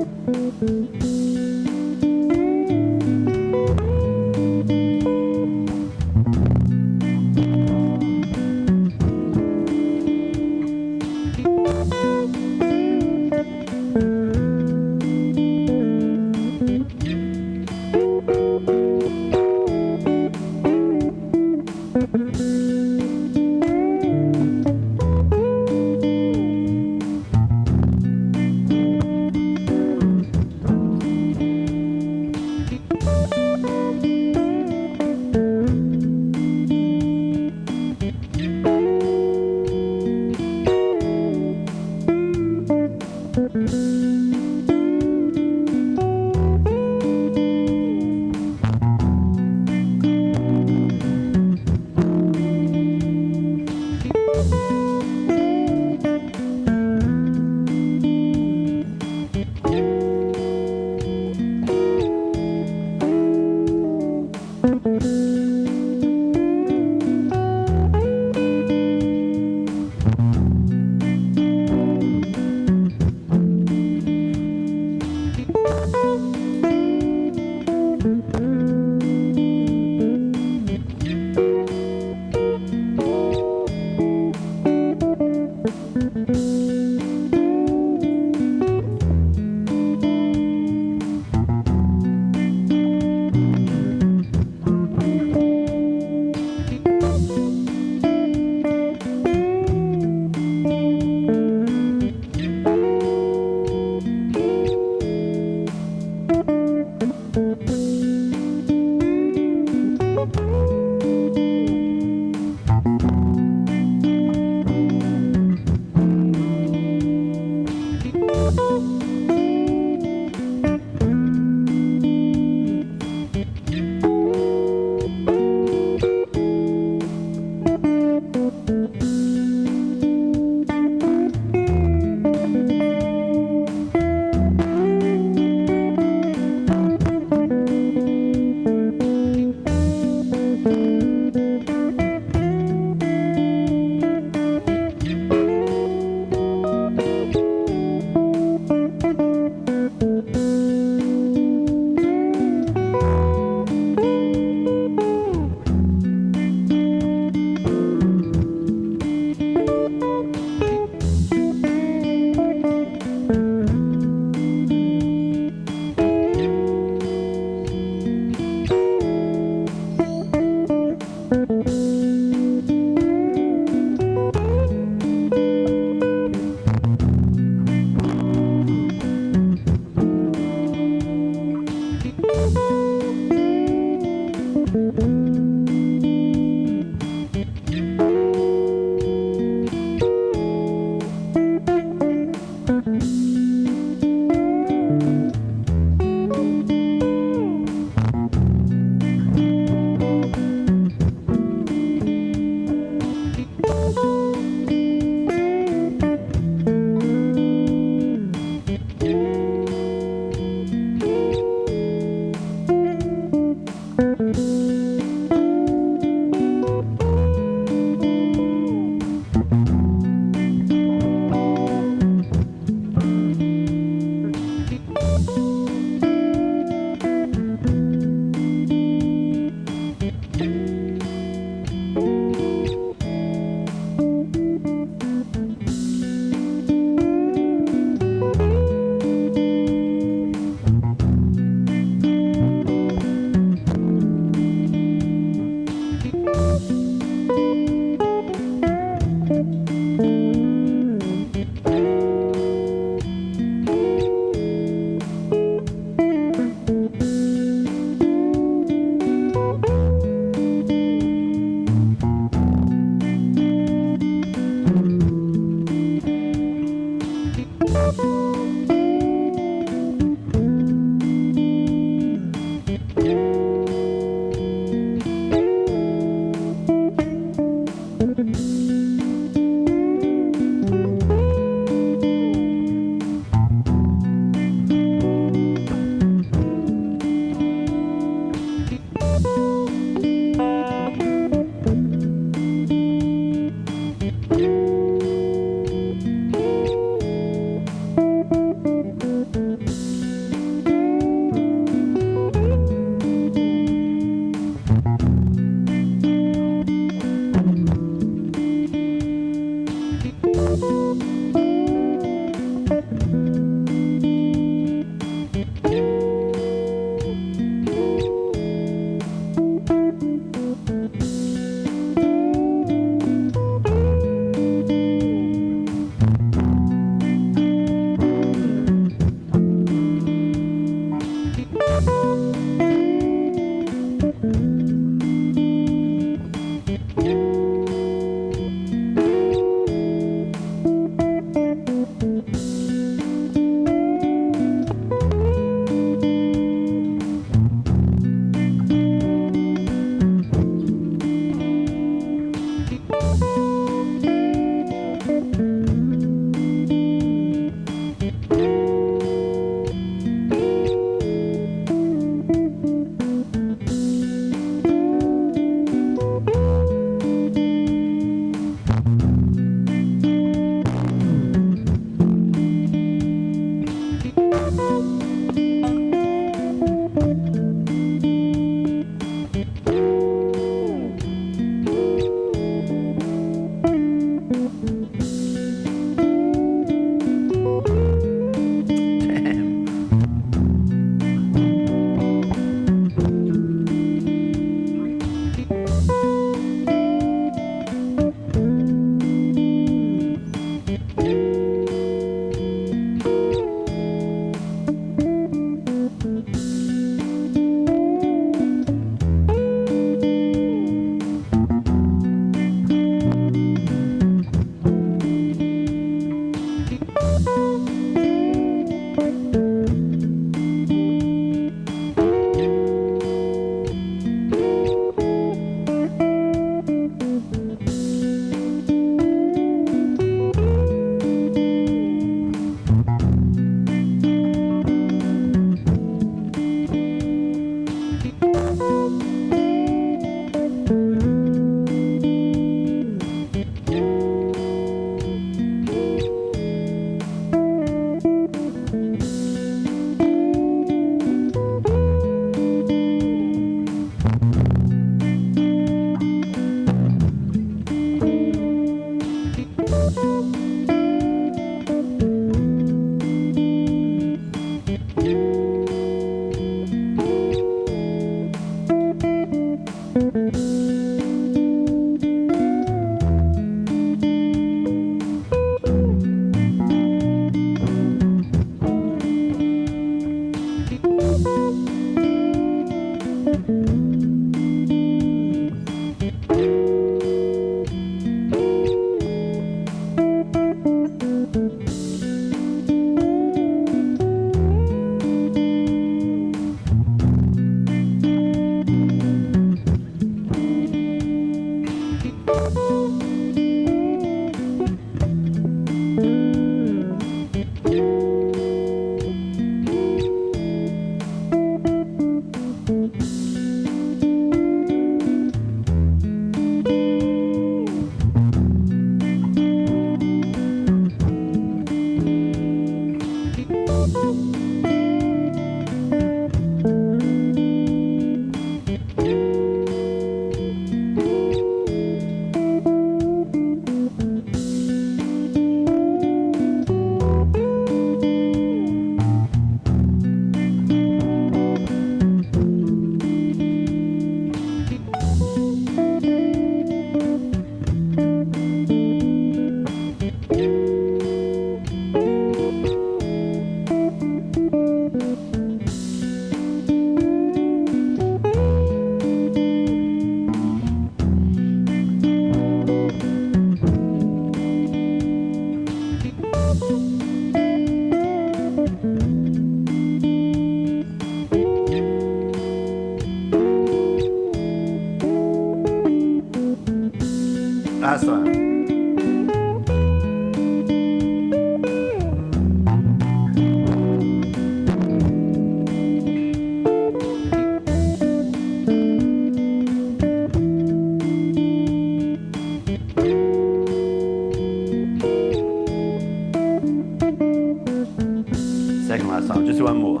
second last time. Just one more.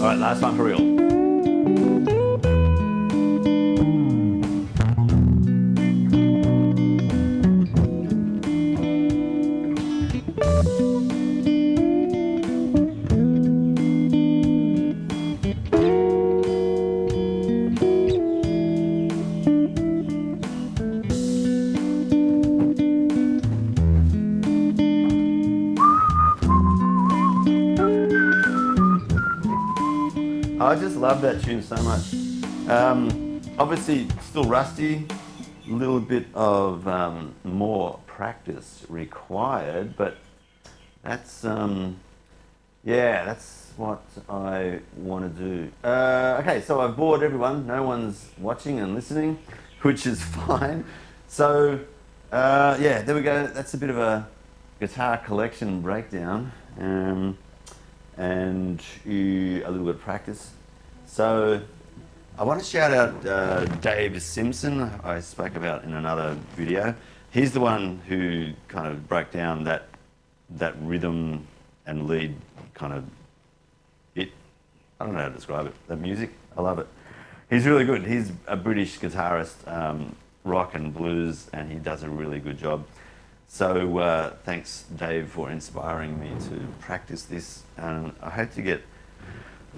All right, last time for real. I just love that tune so much. Obviously, still rusty, a little bit of more practice required, but that's yeah, that's what I want to do. Okay, so I've bored everyone. No one's watching and listening, which is fine. So yeah, there we go. That's a bit of a guitar collection breakdown. And a little bit of practice. So I want to shout out Dave Simpson, I spoke about in another video. He's the one who kind of broke down that rhythm and lead kind of bit. I don't know how to describe it. That music, I love it. He's really good. He's a British guitarist, rock and blues, and he does a really good job. So thanks, Dave, for inspiring me to practice this, and I hope to get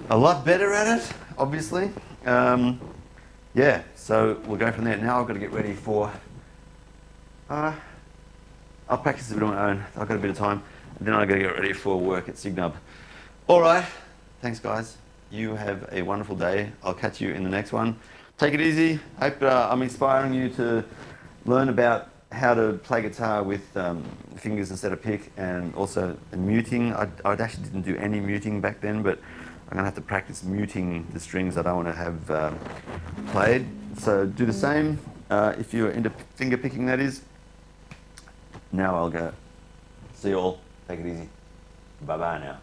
a lot better at it, obviously. Yeah, so we'll go from there. Now I've got to get ready for... I'll practice a bit on my own. I've got a bit of time. And then I've got to get ready for work at Signub. All right, thanks, guys. You have a wonderful day. I'll catch you in the next one. Take it easy. Hope I'm inspiring you to learn about how to play guitar with fingers instead of pick, and also muting. I actually didn't do any muting back then, but I'm gonna have to practice muting the strings I don't want to have played. So do the same if you're into finger picking, that is. Now I'll go. See you all. Take it easy. Bye-bye now.